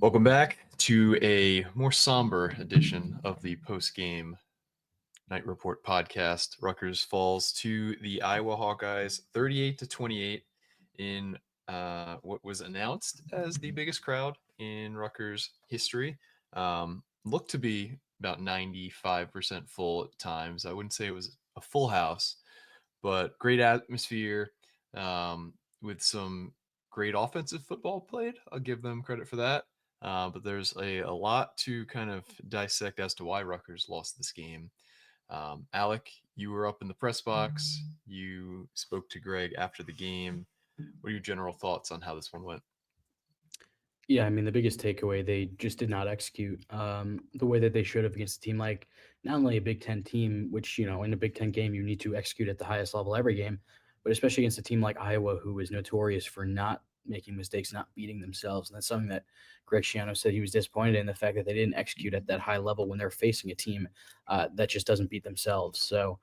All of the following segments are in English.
Welcome back to a more somber edition of the Postgame Night Report podcast. Rutgers falls to the Iowa Hawkeyes 38-28 in what was announced as the biggest crowd in Rutgers history. Looked to be about 95% full at times. I wouldn't say it was a full house, but great atmosphere with some great offensive football played. I'll give them credit for that. But there's a lot to kind of dissect as to why Rutgers lost this game. Alec, you were up in the press box. You spoke to Greg after the game. What are your general thoughts on how this one went? Yeah, I mean, the biggest takeaway, they just did not execute the way that they should have against a team like not only a Big Ten team, which, in a Big Ten game, you need to execute at the highest level every game, but especially against a team like Iowa, who is notorious for not making mistakes, not beating themselves. And that's something that Greg Schiano said he was disappointed in, the fact that they didn't execute at that high level when they're facing a team that just doesn't beat themselves. So,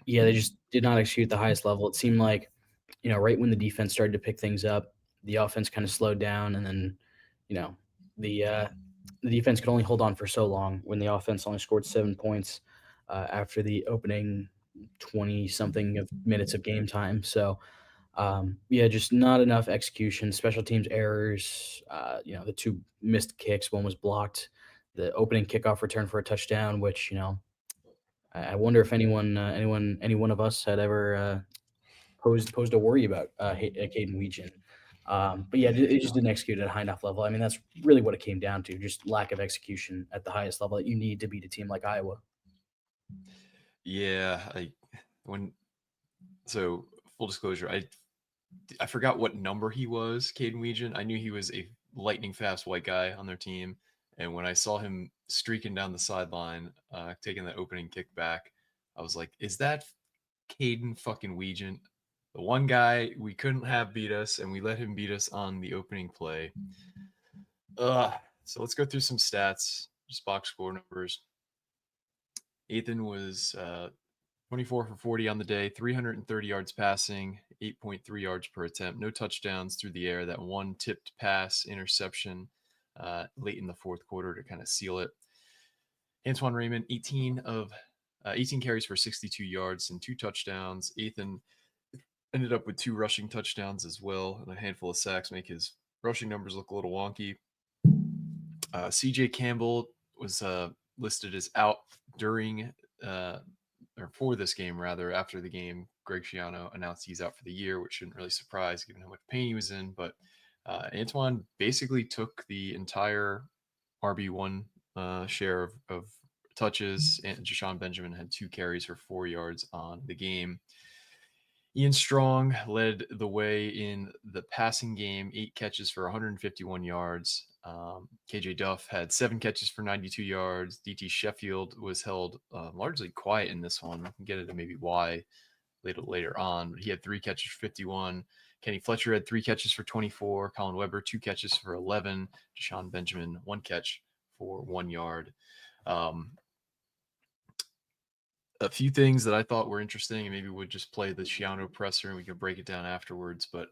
yeah, they just did not execute at the highest level. It seemed like, right when the defense started to pick things up, the offense kind of slowed down, and then, you know, the uh, the defense could only hold on for so long when the offense only scored 7 points after the opening 20 something of minutes of game time. So, yeah, just not enough execution, special teams errors. The two missed kicks, one was blocked. The opening kickoff return for a touchdown, which I wonder if any one of us had ever posed a worry about Caden Weegan. But yeah, it just didn't execute at a high enough level. I mean, that's really what it came down to, just lack of execution at the highest level that you need to beat a team like Iowa. Yeah, when so full disclosure, I forgot what number he was, Caden Weegan. I knew he was a lightning fast white guy on their team. And when I saw him streaking down the sideline, taking the opening kick back, I was like, is that Caden fucking Weegan? The one guy we couldn't have beat us, and we let him beat us on the opening play. So let's go through some stats, just box score numbers. Ethan was 24 for 40 on the day, 330 yards passing, 8.3 yards per attempt, no touchdowns through the air. That one tipped pass interception late in the fourth quarter to kind of seal it. Antoine Raymond, 18 carries for 62 yards and two touchdowns. Ethan ended up with two rushing touchdowns as well, and a handful of sacks make his rushing numbers look a little wonky. CJ Campbell was listed as out during or for this game, rather, after the game. Greg Schiano announced he's out for the year, which shouldn't really surprise given how much pain he was in. But Antoine basically took the entire RB1 share of touches, and Jashawn Benjamin had two carries for 4 yards on the game. Ian Strong led the way in the passing game, 8 catches for 151 yards. KJ Duff had 7 catches for 92 yards. DT Sheffield was held largely quiet in this one. We can get into maybe why later on. But he had 3 catches for 51. Kenny Fletcher had 3 catches for 24. Colin Weber, 2 catches for 11. Deshaun Benjamin, 1 catch for 1 yard. A few things that I thought were interesting, and maybe we'd just play the Schiano presser and we could break it down afterwards. But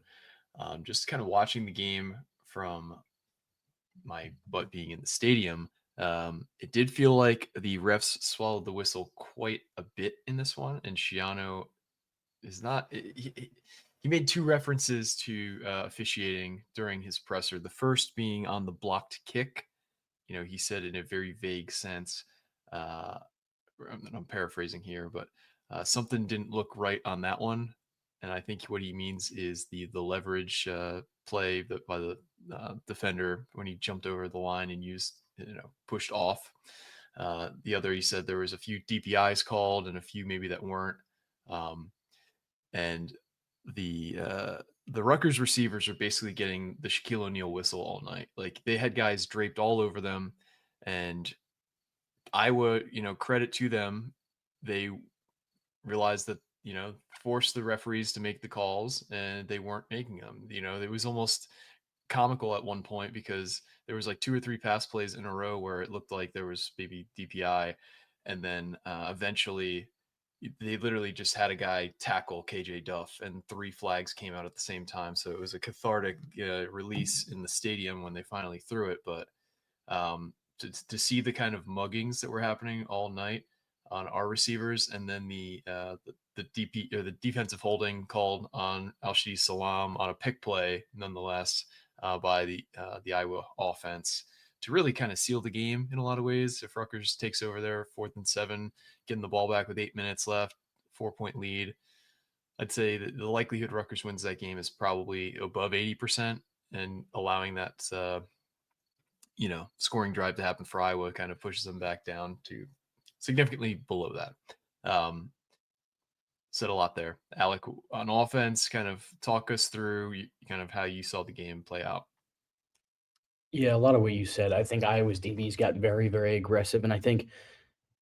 just kind of watching the game from my butt being in the stadium, it did feel like the refs swallowed the whistle quite a bit in this one, and Schiano is not. He made two references to officiating during his presser. The first being on the blocked kick. He said in a very vague sense. I'm paraphrasing here, but something didn't look right on that one. And I think what he means is the leverage play by the defender when he jumped over the line and pushed off. The other, he said there was a few DPIs called and a few maybe that weren't. And the Rutgers receivers are basically getting the Shaquille O'Neal whistle all night. Like, they had guys draped all over them, and Iowa, credit to them, they realized that, forced the referees to make the calls, and they weren't making them. It was almost comical at one point because there was like 2 or 3 pass plays in a row where it looked like there was maybe DPI, and then eventually they literally just had a guy tackle KJ Duff, and 3 flags came out at the same time. So it was a cathartic release in the stadium when they finally threw it. But to see the kind of muggings that were happening all night on our receivers, and then the DP or the defensive holding called on Al-Shadi Salam on a pick play, nonetheless, by the Iowa offense to really kind of seal the game in a lot of ways. If Rutgers takes over there, 4th and 7, getting the ball back with 8 minutes left, 4-point lead, I'd say that the likelihood Rutgers wins that game is probably above 80%, and allowing that scoring drive to happen for Iowa kind of pushes them back down to significantly below that. Said a lot there. Alec, on offense, kind of talk us through kind of how you saw the game play out. Yeah, a lot of what you said. I think Iowa's DBs got very, very aggressive, and I think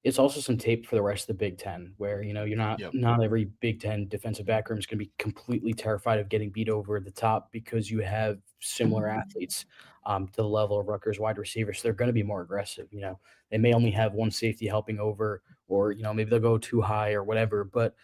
it's also some tape for the rest of the Big Ten, where you're not Yep. not every Big Ten defensive back room is going to be completely terrified of getting beat over the top because you have similar athletes to the level of Rutgers wide receivers. So they're going to be more aggressive. They may only have one safety helping over, or maybe they'll go too high or whatever, but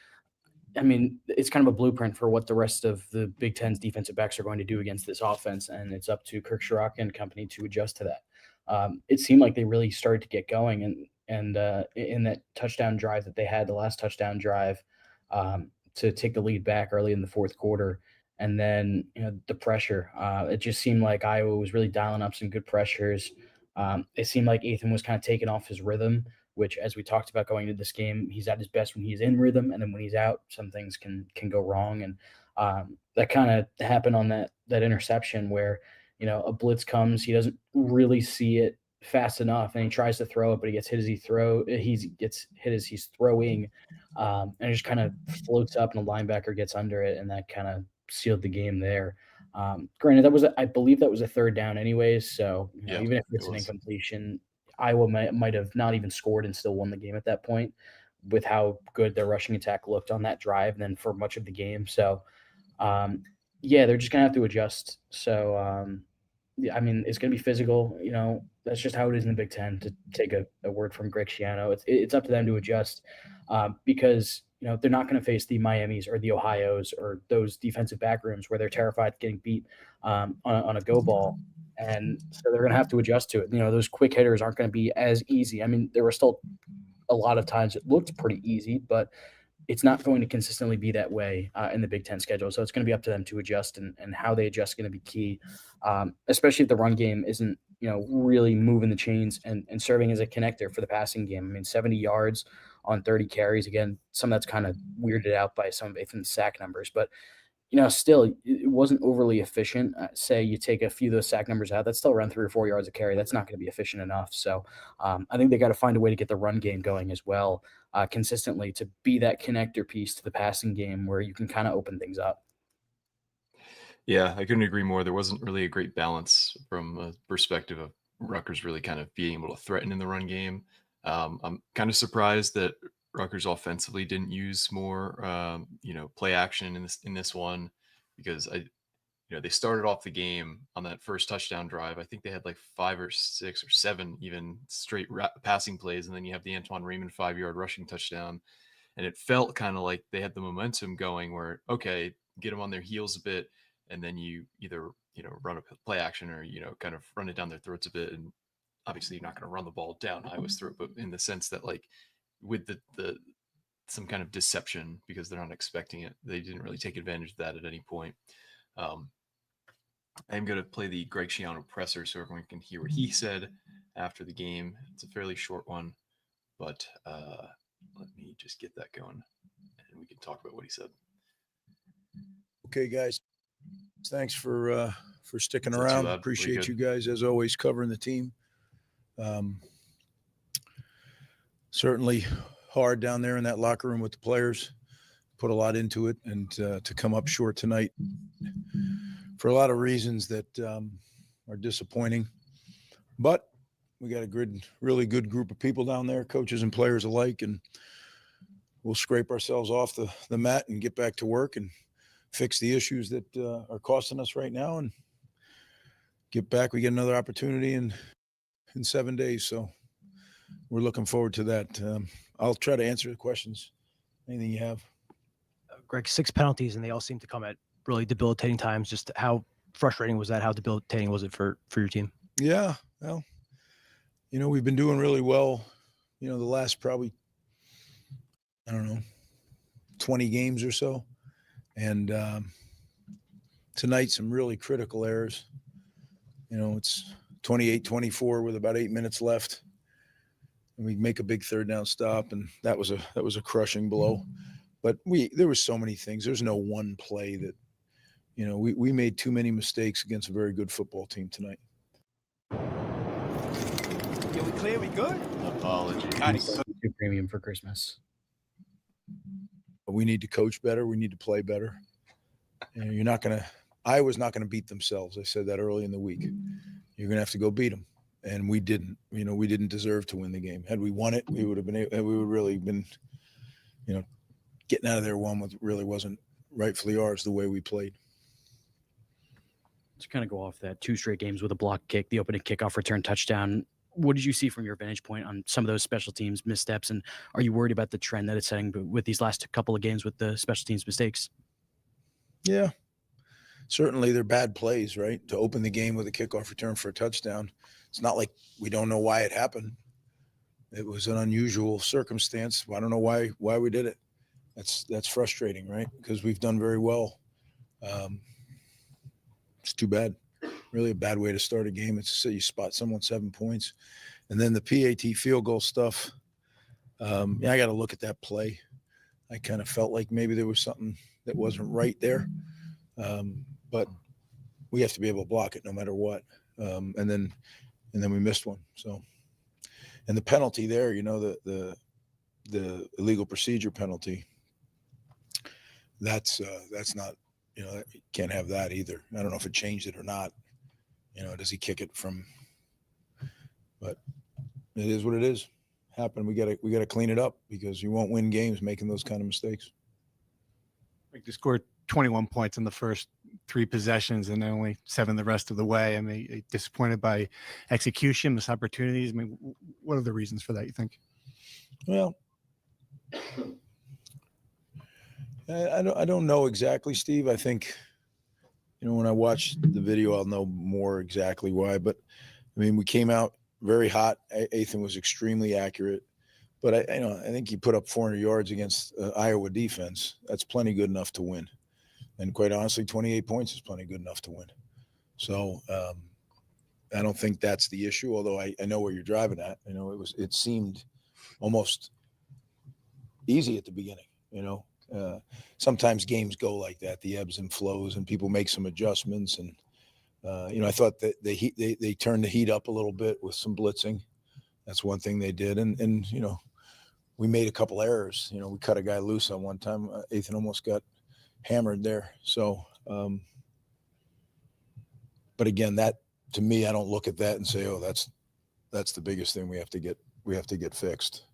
I mean, it's kind of a blueprint for what the rest of the Big Ten's defensive backs are going to do against this offense, and it's up to Kirk Shiraka and company to adjust to that. It seemed like they really started to get going, and in that touchdown drive that they had, the last touchdown drive, to take the lead back early in the fourth quarter, and then the pressure. It just seemed like Iowa was really dialing up some good pressures. It seemed like Ethan was kind of taking off his rhythm, which, as we talked about going into this game, he's at his best when he's in rhythm, and then when he's out, some things can go wrong. And that kind of happened on that interception where a blitz comes, he doesn't really see it fast enough, and he tries to throw it, but he gets hit as he gets hit as he's throwing, and it just kind of floats up, and the linebacker gets under it, and that kind of sealed the game there. Granted, I believe that was a third down anyways, so Yeah, even if it it's an was. incompletion, Iowa might have not even scored and still won the game at that point with how good their rushing attack looked on that drive and then for much of the game. So, um, yeah, they're just going to have to adjust. So, yeah, I mean, it's going to be physical. That's just how it is in the Big Ten, to take a word from Greg Schiano. It's up to them to adjust because, they're not going to face the Miamis or the Ohios or those defensive back rooms where they're terrified of getting beat on a go ball. And so they're going to have to adjust to it. Those quick hitters aren't going to be as easy. I mean, there were still a lot of times it looked pretty easy, but it's not going to consistently be that way in the Big Ten schedule. So it's going to be up to them to adjust, and how they adjust is going to be key, especially if the run game isn't, really moving the chains and serving as a connector for the passing game. I mean, 70 yards on 30 carries. Again, some of that's kind of weirded out by some of Ethan's sack numbers, but still, it wasn't overly efficient. Say you take a few of those sack numbers out, that's still around 3 or 4 yards a carry. That's not going to be efficient enough. So I think they got to find a way to get the run game going as well, consistently, to be that connector piece to the passing game where you can kind of open things up. Yeah, I couldn't agree more. There wasn't really a great balance from a perspective of Rutgers really kind of being able to threaten in the run game. I'm kind of surprised that Rutgers offensively didn't use more, play action in this one, because they started off the game on that first touchdown drive. I think they had like 5 or 6 or 7 even straight passing plays, and then you have the Antoine Raymond 5-yard rushing touchdown, and it felt kind of like they had the momentum going where, okay, get them on their heels a bit, and then you either run a play action, or kind of run it down their throats a bit. And obviously you're not going to run the ball down Iowa's throat, but in the sense that, like, with the some kind of deception, because they're not expecting it, they didn't really take advantage of that at any point. I am going to play the Greg Schiano presser so everyone can hear what he said after the game. It's a fairly short one, but let me just get that going, and we can talk about what he said. Okay, guys. Thanks for sticking around. Appreciate you guys, as always, covering the team. Certainly hard down there in that locker room with the players. Put a lot into it, and to come up short tonight for a lot of reasons that are disappointing. But we got a really good group of people down there, coaches and players alike, and we'll scrape ourselves off the mat and get back to work and fix the issues that are costing us right now, and get back. We get another opportunity in 7 days, so we're looking forward to that. I'll try to answer the questions Anything you have? Greg, 6 penalties, and they all seem to come at really debilitating times. Just how frustrating was that? How debilitating was it for your team? Yeah, well, we've been doing really well, the last probably, 20 games or so. And tonight, some really critical errors. It's 28-24 with about 8 minutes left. And we make a big third down stop, and that was a crushing blow. But there were so many things. There's no one play that, we made too many mistakes against a very good football team tonight. Yeah, we clear, we good? Apology. Too premium for Christmas. We need to coach better. We need to play better. Iowa's not going to beat themselves. I said that early in the week. You're going to have to go beat them. And we didn't. We didn't deserve to win the game. Had we won it, we would really been, getting out of there one with really wasn't rightfully ours the way we played. To kind of go off that, 2 straight games with a block kick, the opening kickoff return touchdown. What did you see from your vantage point on some of those special teams missteps? And are you worried about the trend that it's setting with these last couple of games with the special teams mistakes? Yeah, certainly they're bad plays, right? To open the game with a kickoff return for a touchdown. It's not like we don't know why it happened. It was an unusual circumstance. I don't know why we did it. That's frustrating, right? Because we've done very well. It's too bad. Really a bad way to start a game. It's to say you spot someone 7 points. And then the PAT field goal stuff. I got to look at that play. I kind of felt like maybe there was something that wasn't right there. But we have to be able to block it no matter what. And then we missed one. So, and the penalty there, the illegal procedure penalty, that's not, you can't have that either. I don't know if it changed it or not. Does he kick it from? But it is what it is. Happened. We got to clean it up because you won't win games making those kind of mistakes. Like, they scored 21 points in the first 3 possessions and then only 7 the rest of the way. I mean, disappointed by execution, missed opportunities. I mean, what are the reasons for that, you think? Well, I don't know exactly, Steve. I think, when I watch the video, I'll know more exactly why. But, I mean, we came out very hot. Ethan was extremely accurate. But, I think he put up 400 yards against Iowa defense. That's plenty good enough to win. And quite honestly, 28 points is plenty good enough to win. So I don't think that's the issue, although I know where you're driving at. It seemed almost easy at the beginning, Sometimes games go like that, the ebbs and flows, and people make some adjustments. And, I thought that they turned the heat up a little bit with some blitzing. That's one thing they did. And we made a couple errors. We cut a guy loose on one time. Ethan almost got hammered there. So, but again, that to me, I don't look at that and say, oh, that's the biggest thing we have to get fixed.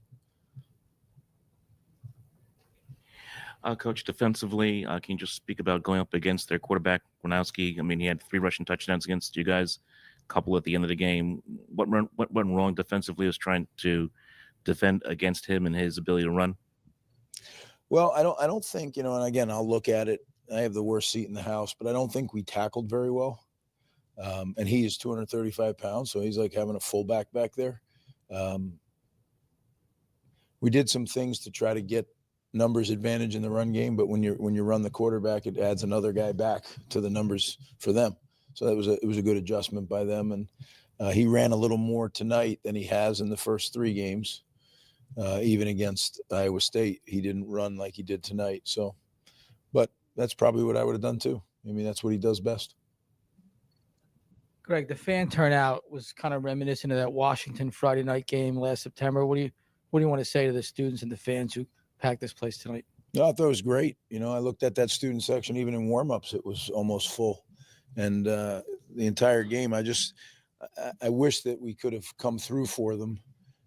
Coach, defensively, can you just speak about going up against their quarterback, Gronowski? I mean, he had 3 rushing touchdowns against you guys, a couple at the end of the game. What went wrong defensively was trying to defend against him and his ability to run? Well, I don't think, and again, I'll look at it. I have the worst seat in the house, but I don't think we tackled very well. And he is 235 pounds, so he's like having a fullback back there. We did some things to try to get numbers advantage in the run game, but when you run the quarterback, it adds another guy back to the numbers for them. So it was a good adjustment by them. And he ran a little more tonight than he has in the first 3 games. Even against Iowa State, he didn't run like he did tonight. So, but that's probably what I would have done too. I mean, that's what he does best. Greg, the fan turnout was kind of reminiscent of that Washington Friday night game last September. What do you want to say to the students and the fans who packed this place tonight? No, I thought it was great. I looked at that student section, even in warmups, it was almost full. And the entire game, I wish that we could have come through for them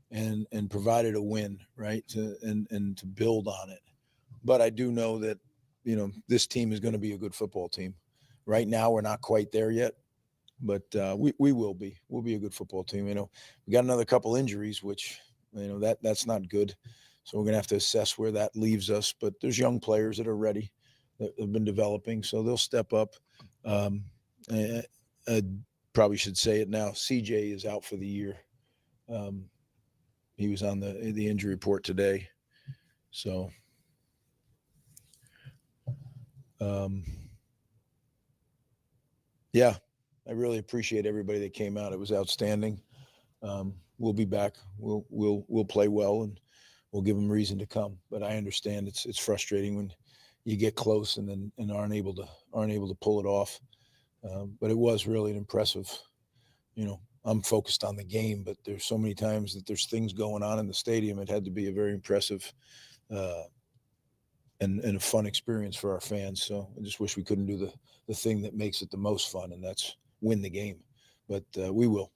and provided a win, right? And to build on it. But I do know that, this team is going to be a good football team. Right now, we're not quite there yet, but we will be. We'll be a good football team. We got another couple injuries, which, that's not good. So we're going to have to assess where that leaves us. But there's young players that are ready, that have been developing, so they'll step up. I probably should say it now. CJ is out for the year. He was on the injury report today. So yeah, I really appreciate everybody that came out. It was outstanding. We'll be back. We'll play well, and we'll give them reason to come. But I understand it's frustrating when you get close and aren't able to pull it off. But it was really an impressive. I'm focused on the game, but there's so many times that there's things going on in the stadium. It had to be a very impressive and a fun experience for our fans. So I just wish we couldn't do the thing that makes it the most fun, and that's win the game. But we will.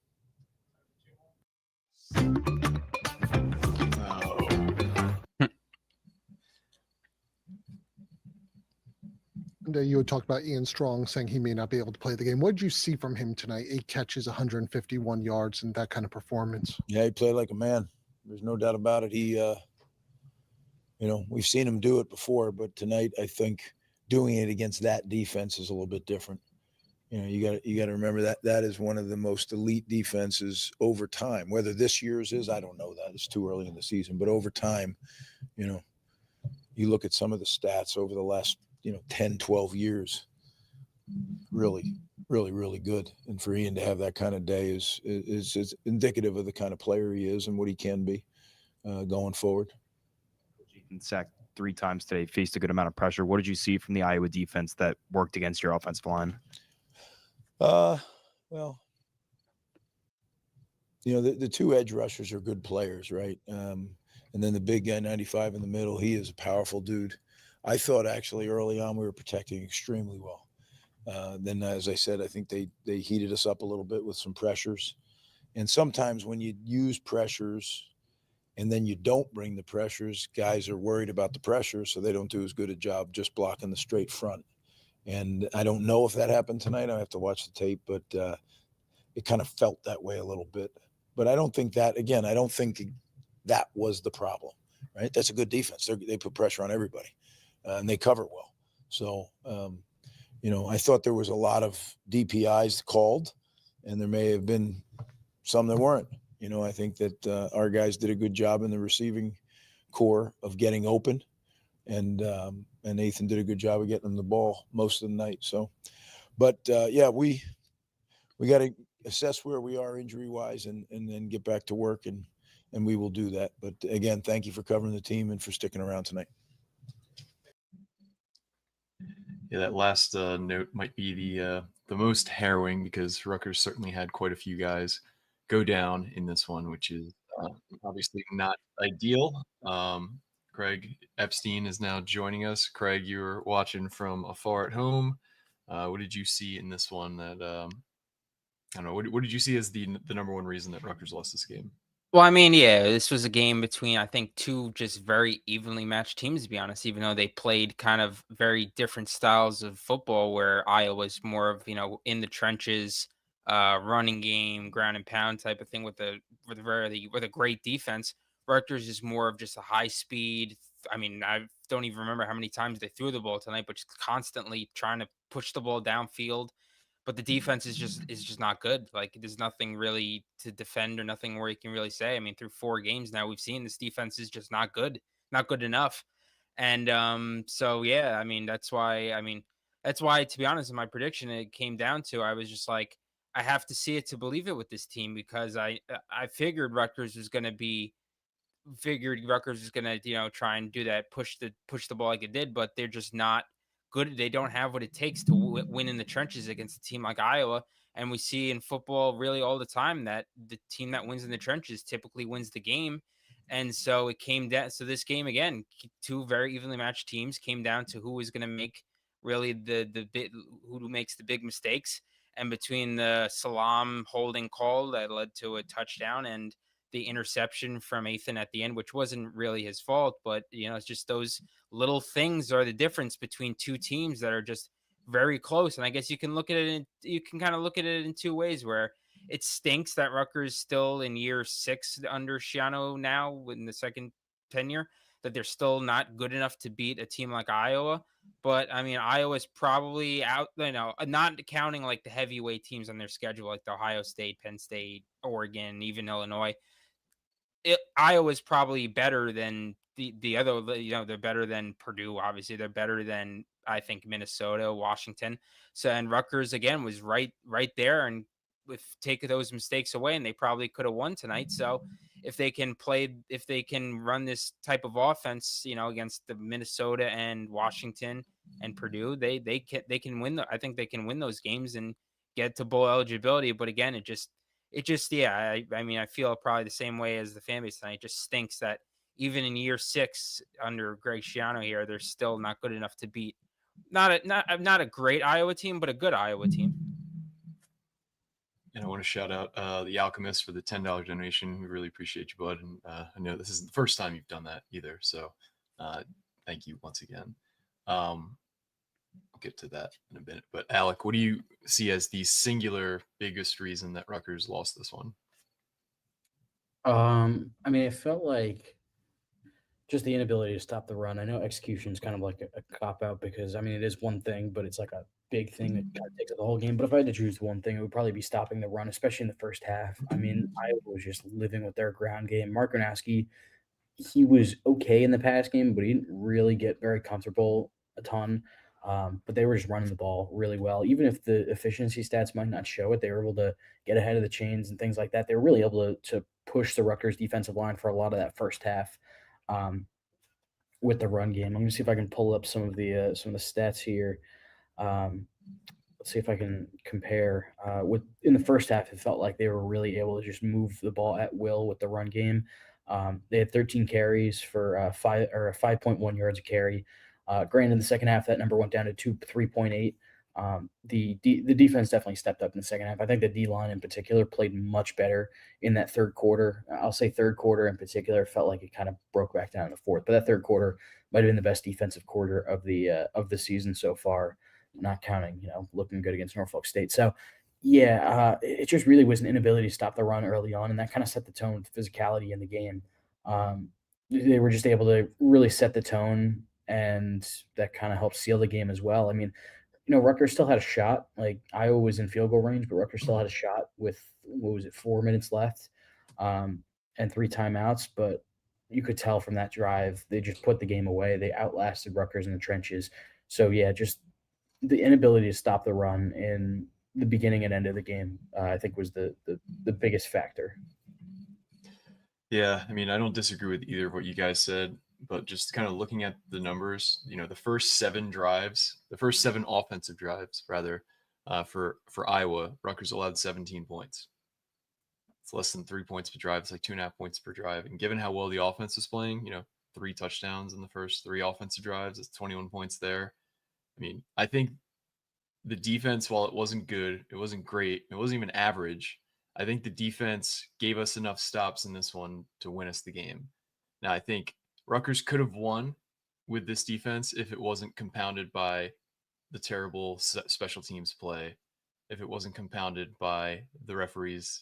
You had talked about Ian Strong saying he may not be able to play the game. What did you see from him tonight? 8 catches, 151 yards, and that kind of performance. Yeah, he played like a man. There's no doubt about it. He, we've seen him do it before, but tonight I think doing it against that defense is a little bit different. You got to remember that is one of the most elite defenses over time. Whether this year's is, I don't know that. It's too early in the season, but over time, you look at some of the stats over the last 10, 12 years, really, really, really good. And for Ian to have that kind of day is indicative of the kind of player he is and what he can be going forward. Sacked 3 times today, faced a good amount of pressure. What did you see from the Iowa defense that worked against your offensive line? Well, the 2 edge rushers are good players, right? And then the big guy, 95 in the middle, he is a powerful dude. I thought actually early on we were protecting extremely well. Then, as I said, I think they heated us up a little bit with some pressures. And sometimes when you use pressures and then you don't bring the pressures, guys are worried about the pressure, so they don't do as good a job just blocking the straight front. And I don't know if that happened tonight. I have to watch the tape, but it kind of felt that way a little bit. But I don't think that was the problem, right? That's a good defense. They put pressure on everybody, and they cover well. So, I thought there was a lot of DPIs called, and there may have been some that weren't. I think that our guys did a good job in the receiving core of getting open, and Nathan did a good job of getting them the ball most of the night. So, but we got to assess where we are injury wise and then get back to work, and we will do that. But again, thank you for covering the team and for sticking around tonight. Yeah, that last note might be the most harrowing, because Rutgers certainly had quite a few guys go down in this one, which is obviously not ideal. Craig Epstein is now joining us. Craig, you were watching from afar at home. What did you see in this one that I don't know? What did you see as the number one reason that Rutgers lost this game? Well, I mean, yeah, this was a game between, I think, 2 just very evenly matched teams, to be honest, even though they played kind of very different styles of football, where Iowa was more of, in the trenches, running game, ground and pound type of thing with a great defense. Rutgers is more of just a high speed. I mean, I don't even remember how many times they threw the ball tonight, but just constantly trying to push the ball downfield. But the defense is just not good. Like, there's nothing really to defend or nothing where you can really say. I mean, through 4 games now, we've seen this defense is just not good enough. And so yeah, I mean, that's why, to be honest, in my prediction, it came down to, I was just like, I have to see it to believe it with this team, because I figured Rutgers was going to try and do that, push the ball like it did, but they're just not good. They don't have what it takes to win in the trenches against a team like Iowa. And we see in football really all the time that the team that wins in the trenches typically wins the game. And so it came down. So this game, again, 2 very evenly matched teams, came down to who was going to make really who makes the big mistakes. And between the Salam holding call that led to a touchdown and the interception from Ethan at the end, which wasn't really his fault, but it's just those little things are the difference between 2 teams that are just very close. And I guess you can kind of look at it in 2 ways, where it stinks that Rutgers still in year 6 under Schiano now in the second tenure, that they're still not good enough to beat a team like Iowa. But I mean, Iowa's probably out, not counting like the heavyweight teams on their schedule, like the Ohio State, Penn State, Oregon, even Illinois. Iowa's probably better than the other, they're better than Purdue. Obviously, they're better than, I think, Minnesota, Washington. So, and Rutgers again was right there, and take those mistakes away, and they probably could have won tonight. So, if they can run this type of offense, against the Minnesota and Washington and Purdue, they can win. I think they can win those games and get to bowl eligibility. But again, it just, yeah, I mean, I feel probably the same way as the fan base tonight. It just stinks that even in year 6 under Greg Schiano here, they're still not good enough to beat not a great Iowa team, but a good Iowa team. And I want to shout out the Alchemist for the $10 donation. We really appreciate you, bud. And I know this is the first time you've done that either, so thank you once again. I'll get to that in a minute. But Alec, what do you see as the singular biggest reason that Rutgers lost this one? I mean, it felt like just the inability to stop the run. I know execution is kind of like a cop out because, I mean, it is one thing, but it's like a big thing that kind of takes up the whole game. But if I had to choose one thing, it would probably be stopping the run, especially in the first half. I mean, Iowa was just living with their ground game. Mark Gronowski, he was okay in the pass game, but he didn't really get very comfortable a ton. But they were just running the ball really well. Even if the efficiency stats might not show it, they were able to get ahead of the chains and things like that. They were really able to push the Rutgers defensive line for a lot of that first half with the run game. I'm going to see if I can pull up some of the stats here. Let's see if I can compare. In the first half, it felt like they were really able to just move the ball at will with the run game. They had 13 carries for 5.1 yards a carry. Granted, in the second half, that number went down to 3.8. The defense definitely stepped up in the second half. I think the D-line in particular played much better in that third quarter. I'll say third quarter in particular felt like it kind of broke back down in the fourth, but that third quarter might have been the best defensive quarter of the season so far, not counting, looking good against Norfolk State. So, yeah, it just really was an inability to stop the run early on, and that kind of set the tone with physicality in the game. They were just able to really set the tone, and that kind of helped seal the game as well. I mean, Rutgers still had a shot. Like, Iowa was in field goal range, but Rutgers still had a shot with, 4 minutes left, and 3 timeouts. But you could tell from that drive, they just put the game away. They outlasted Rutgers in the trenches. So, yeah, just the inability to stop the run in the beginning and end of the game, I think, was the biggest factor. Yeah, I mean, I don't disagree with either of what you guys said, but just kind of looking at the numbers, the first 7 offensive drives, rather, for Iowa, Rutgers allowed 17 points. It's less than 3 points per drive. It's like 2.5 points per drive. And given how well the offense was playing, 3 touchdowns in the first 3 offensive drives, it's 21 points there. I mean, I think the defense, while it wasn't good, it wasn't great, it wasn't even average, I think the defense gave us enough stops in this one to win us the game. Now, I think Rutgers could have won with this defense if it wasn't compounded by the terrible special teams play, if it wasn't compounded by the referees,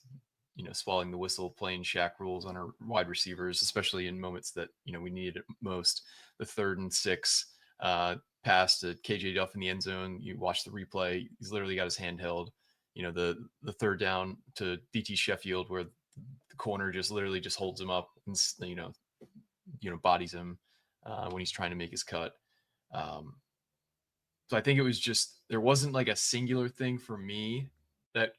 swallowing the whistle, playing shack rules on our wide receivers, especially in moments that, we needed it most. The 3rd and 6 pass to KJ Duff in the end zone. You watch the replay. He's literally got his hand held. The 3rd down to DT Sheffield, where the corner just literally just holds him up and, bodies him when he's trying to make his cut. So I think it was just, there wasn't like a singular thing for me that,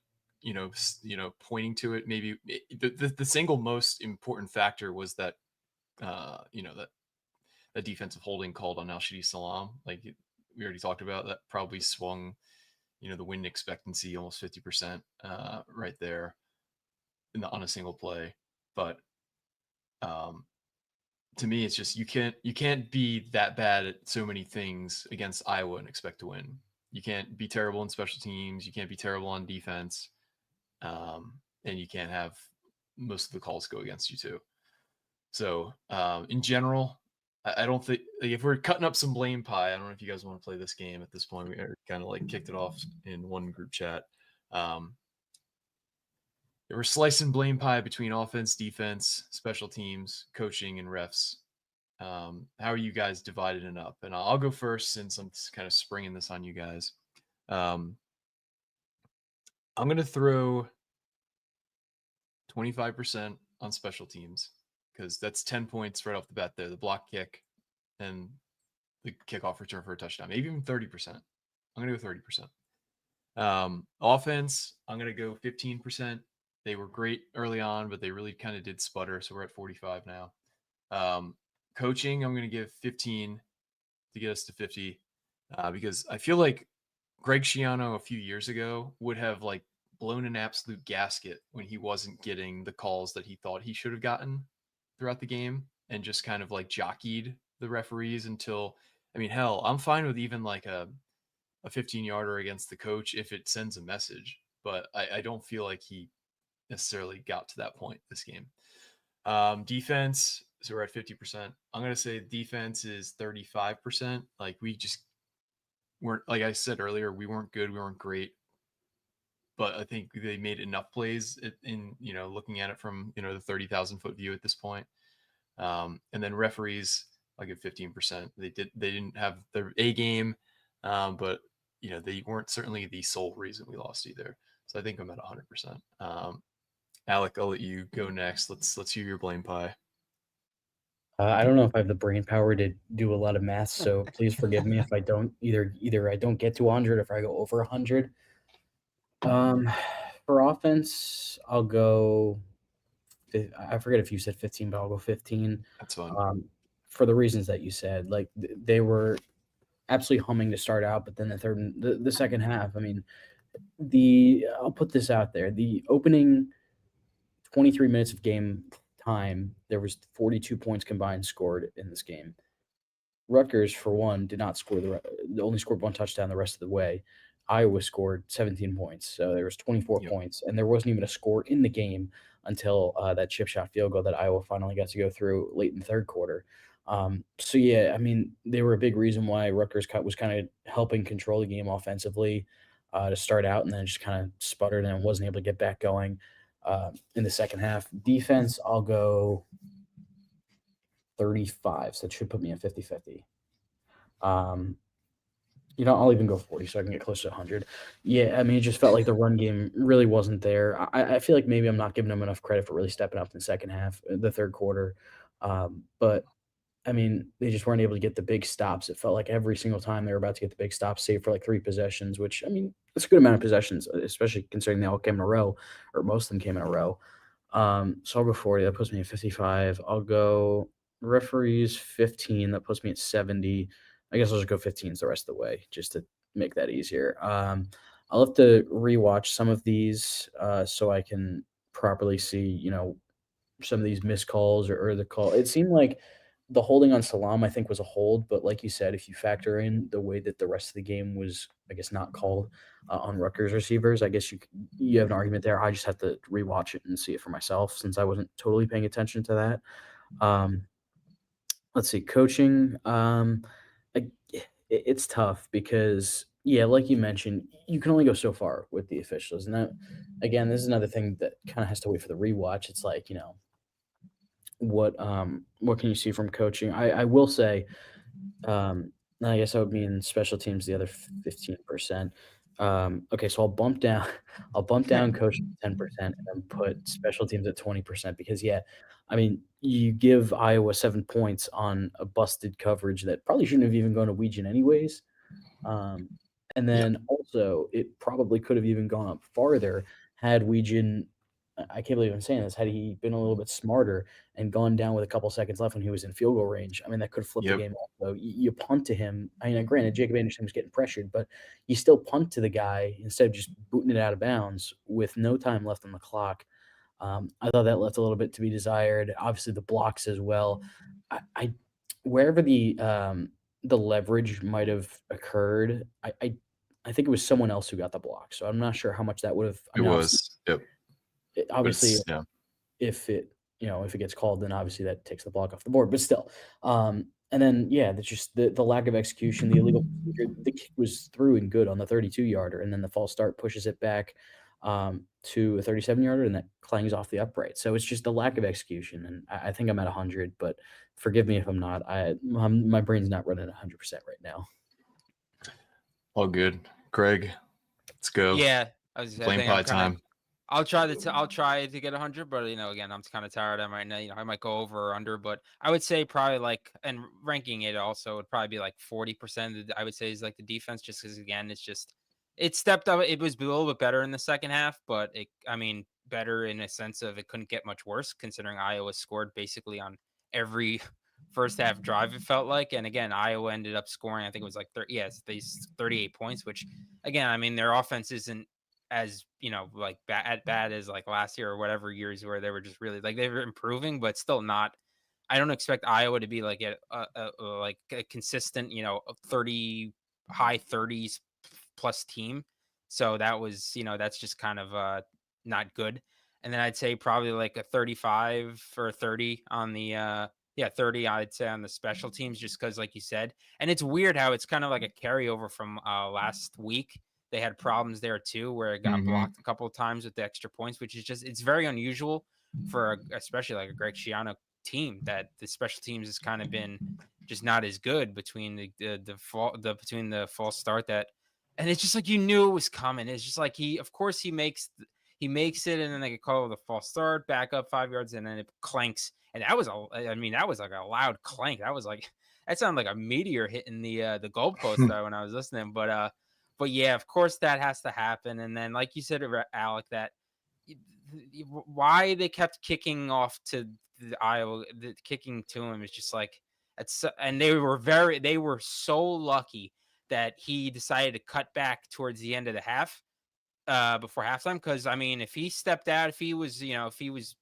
pointing to it. Maybe the single most important factor was that, that defensive holding called on Al-Shadi Salam, like we already talked about, that probably swung, the win expectancy almost 50% right there on a single play. But to me, it's just, you can't be that bad at so many things against Iowa and expect to win. You can't be terrible in special teams. You can't be terrible on defense. And you can't have most of the calls go against you too. So in general, I don't think, like, if we're cutting up some blame pie, I don't know if you guys want to play this game at this point. We kind of like kicked it off in one group chat. We're slicing blame pie between offense, defense, special teams, coaching, and refs. How are you guys divided it up? And I'll go first since I'm kind of springing this on you guys. I'm going to throw 25% on special teams because that's 10 points right off the bat there. The block kick and the kickoff return for a touchdown, maybe even 30%. I'm going to go 30%. Offense, I'm going to go 15%. They were great early on, but they really kind of did sputter. So we're at 45 now. Coaching, I'm going to give 15 to get us to 50 because I feel like Greg Schiano a few years ago would have like blown an absolute gasket when he wasn't getting the calls that he thought he should have gotten throughout the game and just kind of like jockeyed the referees until, I mean, hell, I'm fine with even like a 15-yarder against the coach if it sends a message, but I don't feel like he necessarily got to that point this game. Defense, so we're at 50%. I'm going to say defense is 35%. Like we just weren't, like I said earlier, we weren't good. We weren't great. But I think they made enough plays in, looking at it from, the 30,000 foot view at this point. And then referees, I'll give 15%. They didn't have their A game, but they weren't certainly the sole reason we lost either. So I think I'm at 100%. Alec, I'll let you go next. Let's hear your blame pie. I don't know if I have the brain power to do a lot of math, so please forgive me if I don't. Either I don't get to 100 or if I go over 100. For offense, I'll go. I forget if you said 15, but I'll go 15. That's fine. For the reasons that you said, like they were absolutely humming to start out, but then the second half. I mean, I'll put this out there. The opening 23 minutes of game time, there was 42 points combined scored in this game. Rutgers, for one, did not score only scored one touchdown the rest of the way. Iowa scored 17 points, so there was 24 points, and there wasn't even a score in the game until that chip shot field goal that Iowa finally got to go through late in the third quarter. So yeah, I mean, they were a big reason why Rutgers was kind of helping control the game offensively to start out, and then just kind of sputtered and wasn't able to get back going in the second half. Defense, I'll go 35, so it should put me at 50-50. I'll even go 40 so I can get close to 100. Yeah, I mean, it just felt like the run game really wasn't there. I feel like maybe I'm not giving them enough credit for really stepping up in the second half, the third quarter. But, I mean, they just weren't able to get the big stops. It felt like every single time they were about to get the big stop, save for like 3 possessions, which, I mean, that's a good amount of possessions, especially considering they all came in a row, or most of them came in a row. So I'll go 40. That puts me at 55. I'll go referees 15. That puts me at 70. I guess I'll just go 15s the rest of the way just to make that easier. I'll have to rewatch some of these so I can properly see, some of these missed calls or the call. It seemed like the holding on Salam, I think, was a hold. But like you said, if you factor in the way that the rest of the game was, I guess, not called on Rutgers receivers, I guess you have an argument there. I just have to rewatch it and see it for myself since I wasn't totally paying attention to that. Let's see, coaching. It's tough because, yeah, like you mentioned, you can only go so far with the officials. And that, again, this is another thing that kind of has to wait for the rewatch. It's like, what can you see from coaching? I will say, I guess I would mean special teams, the other 15%. Okay, so I'll bump down coaching 10% and then put special teams at 20% because, yeah, I mean, you give Iowa 7 points on a busted coverage that probably shouldn't have even gone to Weegan anyways. And then also it probably could have even gone up farther had Weegan, I can't believe I'm saying this, had he been a little bit smarter and gone down with a couple seconds left when he was in field goal range. I mean, that could have flipped the game also. You punt to him. I mean, granted, Jacob Anderson was getting pressured, but you still punt to the guy instead of just booting it out of bounds with no time left on the clock. I thought that left a little bit to be desired. Obviously, the blocks as well. I wherever the leverage might have occurred, I think it was someone else who got the block. So I'm not sure how much that would have. It was. Yep. Obviously, if it gets called, then obviously that takes the block off the board. But still, and then that's just the lack of execution, the illegal. The kick was through and good on the 32-yarder, and then the false start pushes it back to a 37-yarder, and that clangs off the upright. So it's just the lack of execution, and I think I'm at 100, but forgive me if I'm not. My brain's not running 100% right now. All good. Craig, let's go. Yeah, I Flame think pie I'm kind of. time. I'll try to get 100, but again, I'm kind of tired. I might, I might go over or under, but I would say probably like, and ranking it also would probably be like 40%. I would say is like the defense, just because again, it stepped up. It was a little bit better in the second half, but better in a sense of it couldn't get much worse considering Iowa scored basically on every first half drive. It felt like, and again, Iowa ended up scoring. I think it was like 38 points, which again, their offense isn't as like bad as like last year or whatever years where they were just really like they were improving, but still not. I don't expect Iowa to be like a consistent 30 high 30s plus team. So that was that's just kind of not good. And then I'd say probably like a 35 or 30 on the 30 I'd say on the special teams, just because like you said, and it's weird how it's kind of like a carryover from last week. They had problems there too, where it got blocked a couple of times with the extra points, which is it's very unusual for especially like a Greg Schiano team, that the special teams has kind of been just not as good between the false start and it's just like you knew it was coming. It's just like of course he makes it, and then they get called the false start, back up 5 yards, and then it clanks, and that was like a loud clank. That sounded like a meteor hitting the goalpost when I was listening, but yeah, of course that has to happen. And then, like you said, Alec, that why they kept kicking off to the Iowa, kicking to him is just like and they were so lucky that he decided to cut back towards the end of the half, before halftime. Because if he stepped out, if he was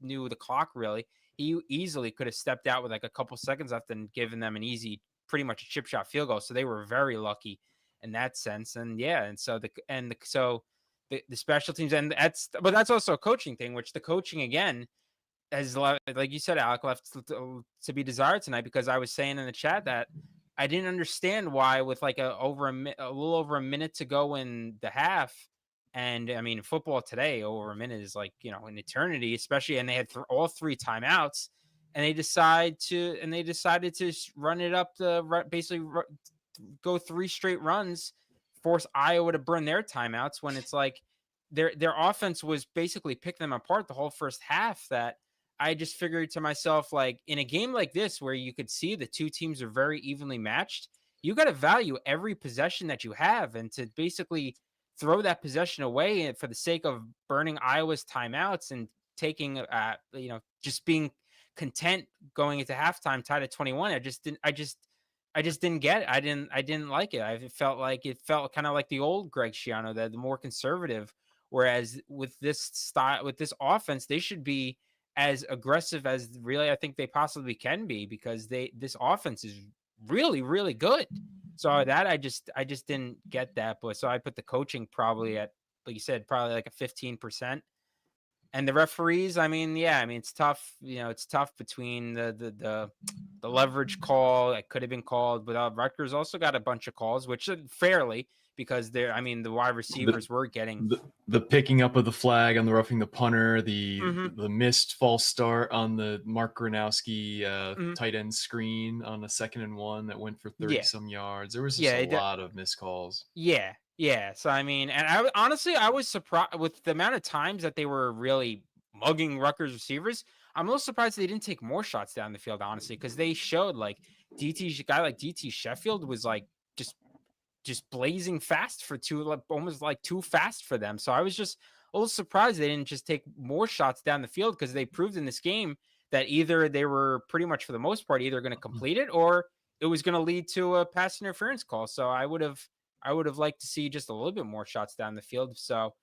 knew the clock really, he easily could have stepped out with like a couple seconds left and given them an easy, pretty much a chip shot field goal. So they were very lucky in that sense. And so the special teams, but that's also a coaching thing, which the coaching again has, like you said, Alec, left to be desired tonight, because I was saying in the chat that I didn't understand why with like a little over a minute to go in the half. And football today, over a minute is like, an eternity, especially, and they had all 3 timeouts, and they decided to run it up basically go 3 straight runs, force Iowa to burn their timeouts, when it's like their offense was basically picking them apart the whole first half. That I just figured to myself, like, in a game like this where you could see the 2 teams are very evenly matched, you got to value every possession that you have, and to basically throw that possession away for the sake of burning Iowa's timeouts and taking just being content going into halftime tied at 21. I just didn't get it. I didn't like it. It felt kind of like the old Greg Schiano, the more conservative. Whereas with this style, with this offense, they should be as aggressive as really I think they possibly can be, because this offense is really, really good. So that I just didn't get that. But so I put the coaching probably at, like you said, probably like a 15%. And the referees, it's tough. It's tough between the leverage call that could have been called, but Rutgers also got a bunch of calls, which fairly, because the wide receivers were getting the picking up of the flag on the roughing the punter, the missed false start on the Mark Gronowski tight end screen on a 2nd and 1 that went for 30 some yards. There was just a lot of missed calls. Yeah. So and I was surprised with the amount of times that they were really mugging Rutgers receivers. I'm a little surprised they didn't take more shots down the field, honestly, because they showed like DT Sheffield was like just blazing fast for almost like too fast for them. So I was just a little surprised they didn't just take more shots down the field, because they proved in this game that either they were pretty much for the most part either going to complete it or it was going to lead to a pass interference call. So I would have liked to see just a little bit more shots down the field. So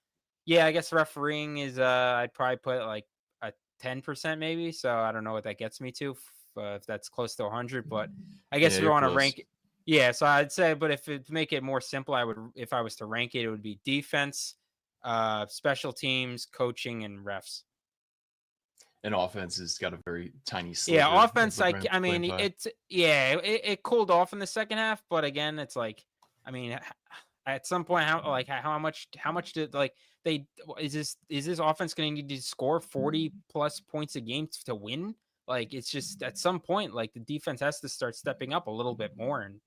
yeah, I guess refereeing is I'd probably put like a 10% maybe. So I don't know what that gets me to, if that's close to 100, but I guess if you want to rank it. Yeah, so I'd say, but to make it more simple, if I was to rank it, it would be defense, special teams, coaching, and refs. And offense has got a very tiny sliver. Yeah, offense, it cooled off in the second half, but again, it's like, at some point, how much did is this offense going to need to score 40 plus points a game to win? Like, it's just at some point, like, the defense has to start stepping up a little bit more. And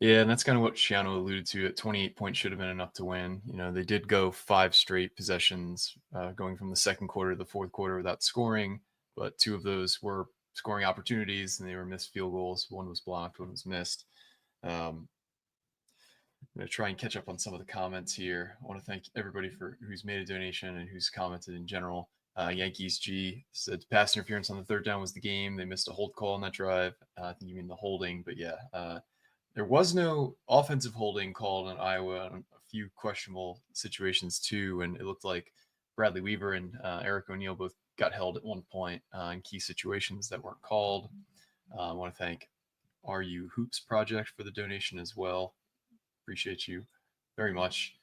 Yeah, and that's kind of what Schiano alluded to. At 28 points should have been enough to win. They did go 5 straight possessions going from the second quarter to the fourth quarter without scoring, but 2 of those were scoring opportunities, and they were missed field goals. One was blocked, one was missed. I'm going to try and catch up on some of the comments here. I want to thank everybody who's made a donation and who's commented in general. Yankees G said pass interference on the third down was the game. They missed a hold call on that drive. I think you mean the holding, but yeah. There was no offensive holding called in Iowa on a few questionable situations too, and it looked like Bradley Weaver and Eric O'Neill both got held at one point in key situations that weren't called. I want to thank RU Hoops Project for the donation as well. Appreciate you very much.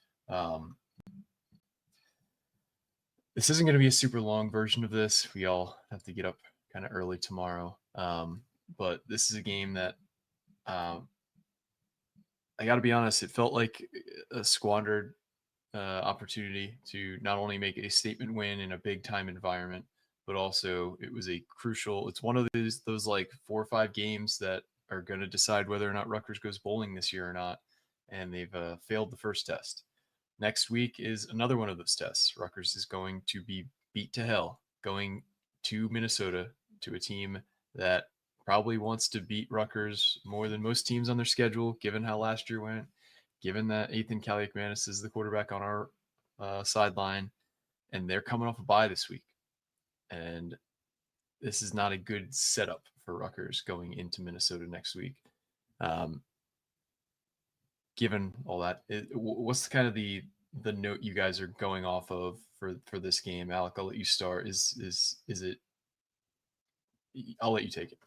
This isn't going to be a super long version of this. We all have to get up kind of early tomorrow, but this is a game that I got to be honest, it felt like a squandered opportunity to not only make a statement win in a big time environment, but also it was it's one of those like 4 or 5 games that are going to decide whether or not Rutgers goes bowling this year or not. And they've failed the first test. Next week is another one of those tests. Rutgers is going to be beat to hell, going to Minnesota, to a team that probably wants to beat Rutgers more than most teams on their schedule, given how last year went, given that Ethan Kaliakmanis is the quarterback on our sideline, and they're coming off a bye this week. And this is not a good setup for Rutgers going into Minnesota next week. Given all that, what's kind of the note you guys are going off of for this game? Alec, I'll let you start. Is it? I'll let you take it.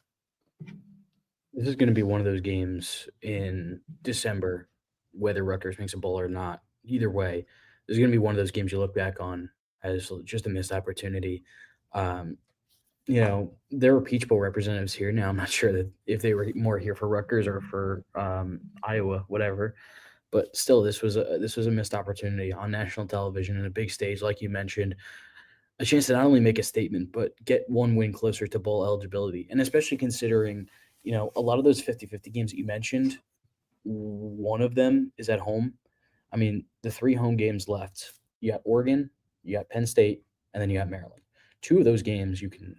This is going to be one of those games in December, whether Rutgers makes a bowl or not. Either way, this is going to be one of those games you look back on as just a missed opportunity. There were Peach Bowl representatives here. Now, I'm not sure that if they were more here for Rutgers or for Iowa, whatever. But still, this was a missed opportunity on national television in a big stage, like you mentioned. A chance to not only make a statement, but get one win closer to bowl eligibility. And especially considering, a lot of those 50-50 games that you mentioned, one of them is at home. I mean, the 3 home games left, you got Oregon, you got Penn State, and then you got Maryland. 2 of those games you can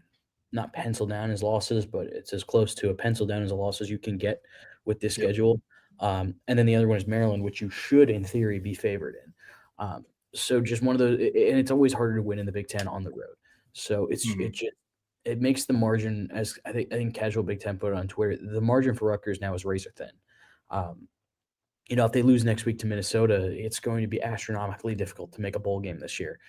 not pencil down as losses, but it's as close to a pencil down as a loss as you can get with this schedule. And then the other one is Maryland, which you should, in theory, be favored in. So just one of those, and it's always harder to win in the Big Ten on the road. So it makes the margin, as I think Casual Big Ten put it on Twitter, the margin for Rutgers now is razor thin. If they lose next week to Minnesota, it's going to be astronomically difficult to make a bowl game this year.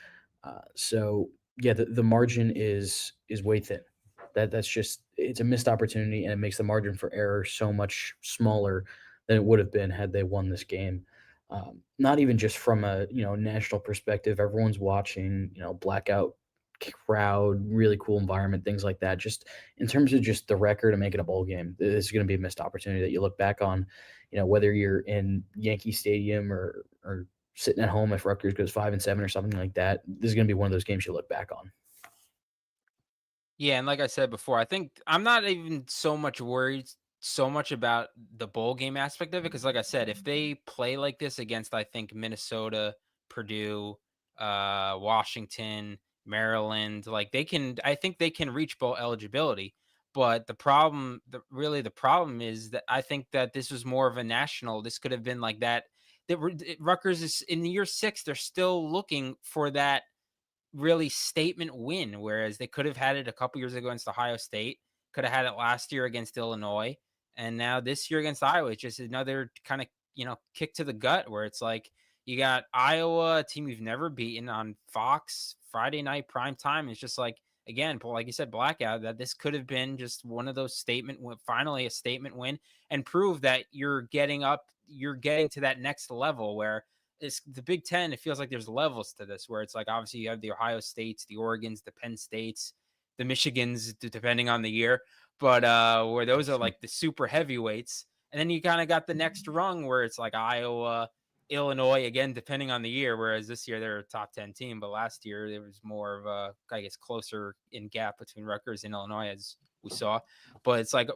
The margin is way thin. That's just, it's a missed opportunity, and it makes the margin for error so much smaller than it would have been had they won this game. Not even just from a national perspective, everyone's watching, blackout crowd, really cool environment, things like that. Just in terms of just the record of making a bowl game, this is going to be a missed opportunity that you look back on, whether you're in Yankee Stadium or sitting at home if Rutgers goes 5-7 or something like that. This is going to be one of those games you look back on. Yeah, and like I said before, I think I'm not even so much worried about the bowl game aspect of it, because like I said, if they play like this against, I think, Minnesota, Purdue, Washington, Maryland, I think they can reach bowl eligibility. But the problem is that I think that this was more of a national. This could have been like that. Rutgers is in year 6. They're still looking for that really statement win, whereas they could have had it a couple years ago against Ohio State, could have had it last year against Illinois, and now this year against Iowa. It's just another kind of kick to the gut, where it's like you got Iowa, a team you've never beaten, on Fox Friday night prime time. It's just like, again, like you said, blackout, that this could have been just one of those finally a statement win, and prove that you're getting to that next level where it's the Big Ten. It feels like there's levels to this, where it's like, obviously you have the Ohio States, the Oregons, the Penn States, the Michigans, depending on the year, but where those are like the super heavyweights. And then you kind of got the next rung where it's like Iowa, Illinois again, depending on the year. Whereas this year they're a top 10 team, but last year there was more of a, I guess, closer in gap between Rutgers and Illinois, as we saw. But it's like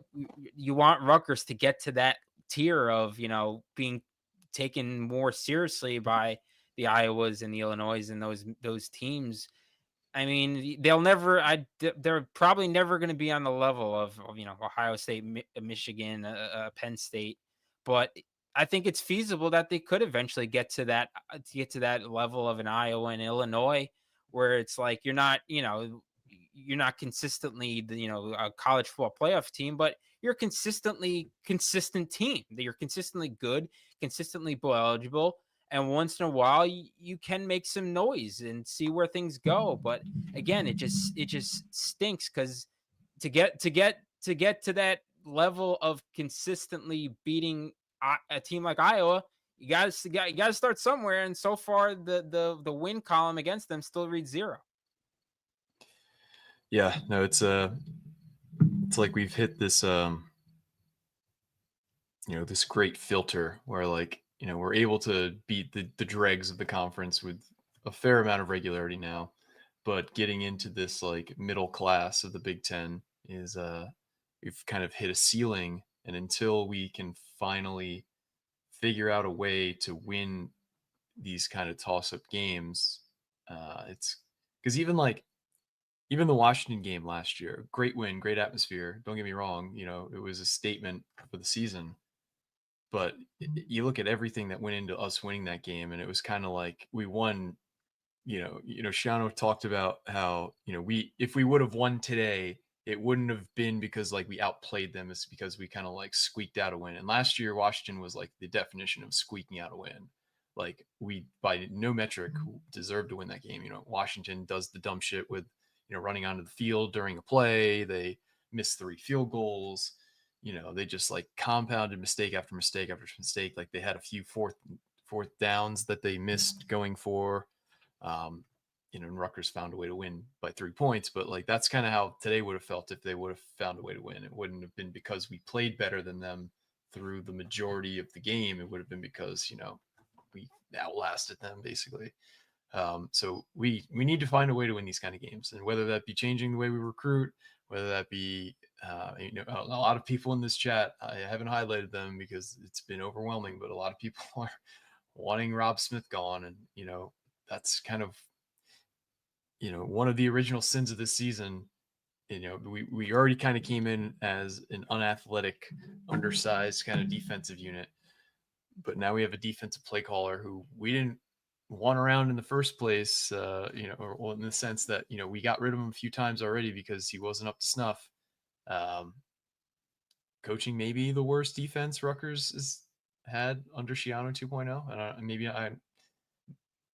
you want Rutgers to get to that tier of, you know, being taken more seriously by the Iowas and the Illinois and those teams. I mean, they're probably never going to be on the level of, you know, Ohio State, Michigan, Penn State, but I think it's feasible that they could eventually get to that level of an Iowa and Illinois, where it's like you're not consistently a college football playoff team, but you're a consistent team. That you're consistently good, consistently bowl eligible, and once in a while you can make some noise and see where things go. But again, it just stinks because to get to that level of consistently beating a team like Iowa, you got to start somewhere. And so far, the win column against them still reads 0. Yeah, no, it's like we've hit this this great filter where, like, you know, we're able to beat the dregs of the conference with a fair amount of regularity now, but getting into this like middle class of the Big Ten is we've kind of hit a ceiling, and until we can finally figure out a way to win these kind of toss-up games, it's because even the Washington game last year, great win, great atmosphere, don't get me wrong, you know, it was a statement for the season. But you look at everything that went into us winning that game, and it was kind of like we won. Schiano talked about how, you know, if we would have won today, it wouldn't have been because like we outplayed them. It's because we kind of like squeaked out a win. And last year, Washington was like the definition of squeaking out a win. Like we, by no metric, deserved to win that game. You know, Washington does the dumb shit with, you know, running onto the field during a play. They miss 3 field goals. You know, they just like compounded mistake after mistake after mistake. Like they had a few fourth downs that they missed going for. And Rutgers found a way to win by 3 points. But like that's kind of how today would have felt if they would have found a way to win. It wouldn't have been because we played better than them through the majority of the game. It would have been because, you know, we outlasted them basically. So we need to find a way to win these kind of games, and whether that be changing the way we recruit, whether that be a lot of people in this chat, I haven't highlighted them because it's been overwhelming, but a lot of people are wanting Rob Smith gone, and you know that's kind of one of the original sins of this season. You know, we already kind of came in as an unathletic, undersized kind of defensive unit, but now we have a defensive play caller who we didn't want around in the first place, or in the sense that, you know, we got rid of him a few times already because he wasn't up to snuff. Coaching maybe the worst defense Rutgers has had under Schiano 2.0. And maybe I'm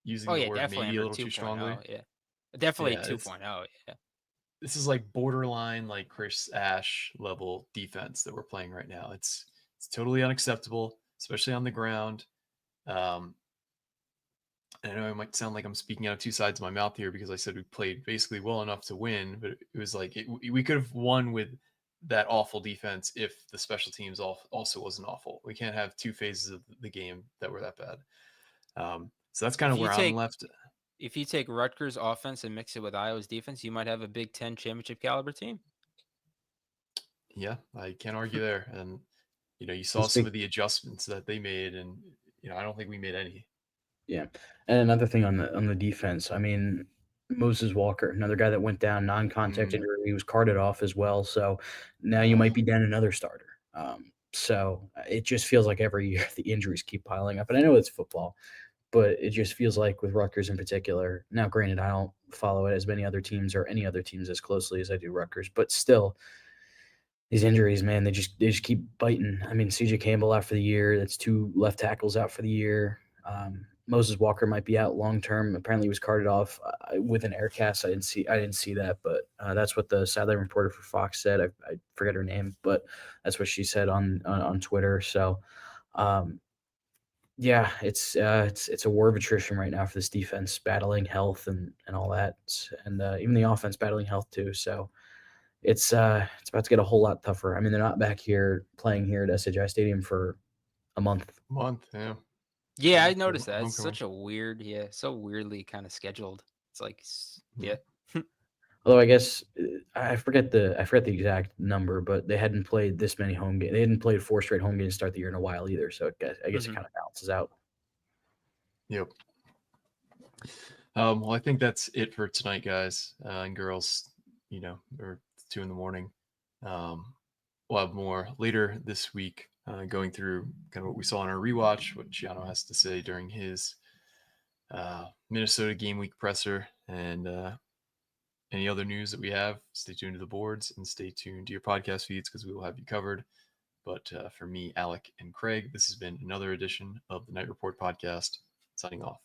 using the word maybe a little too strongly. Yeah, definitely 2.0. Yeah. This is like borderline, like Chris Ash level defense that we're playing right now. It's totally unacceptable, especially on the ground. I know it might sound like I'm speaking out of two sides of my mouth here because I said we played basically well enough to win, but it was like we could have won with that awful defense if the special teams also wasn't awful. We can't have 2 phases of the game that were that bad. So that's kind of where I'm left. If you take Rutgers offense and mix it with Iowa's defense, you might have a Big Ten championship caliber team. Yeah, I can't argue there. And, you know, you saw some of the adjustments that they made, and, you know, I don't think we made any. Yeah. And another thing on the defense, I mean, Moses Walker, another guy that went down, non-contact injury, he was carted off as well. So now you might be down another starter. So it just feels like every year the injuries keep piling up. And I know it's football, but it just feels like with Rutgers in particular. Now, granted, I don't follow it as many other teams or any other teams as closely as I do Rutgers, but still, these injuries, man, they just keep biting. I mean, CJ Campbell out for the year. That's 2 left tackles out for the year. Moses Walker might be out long term. Apparently, he was carted off with an air cast. I didn't see that, but that's what the sideline reporter for Fox said. I forget her name, but that's what she said on Twitter. So, yeah, it's a war of attrition right now for this defense, battling health and all that, and even the offense battling health too. So it's about to get a whole lot tougher. I mean, they're not back here playing here at SHI Stadium for a month. Yeah. Yeah, I for noticed that. It's homecoming. such a weird, so weirdly kind of scheduled. It's like, Yeah. Although I guess I forget the exact number, but they hadn't played this many home games. They hadn't played 4 straight home games to start the year in a while either. So I guess it kind of balances out. Yep. Well, I think that's it for tonight, guys and girls. Or 2 a.m. We'll have more later this week, going through kind of what we saw in our rewatch, what Schiano has to say during his Minnesota game week presser, and any other news that we have. Stay tuned to the boards and stay tuned to your podcast feeds because we will have you covered. But for me, Alec, and Craig, this has been another edition of the Night Report podcast. Signing off.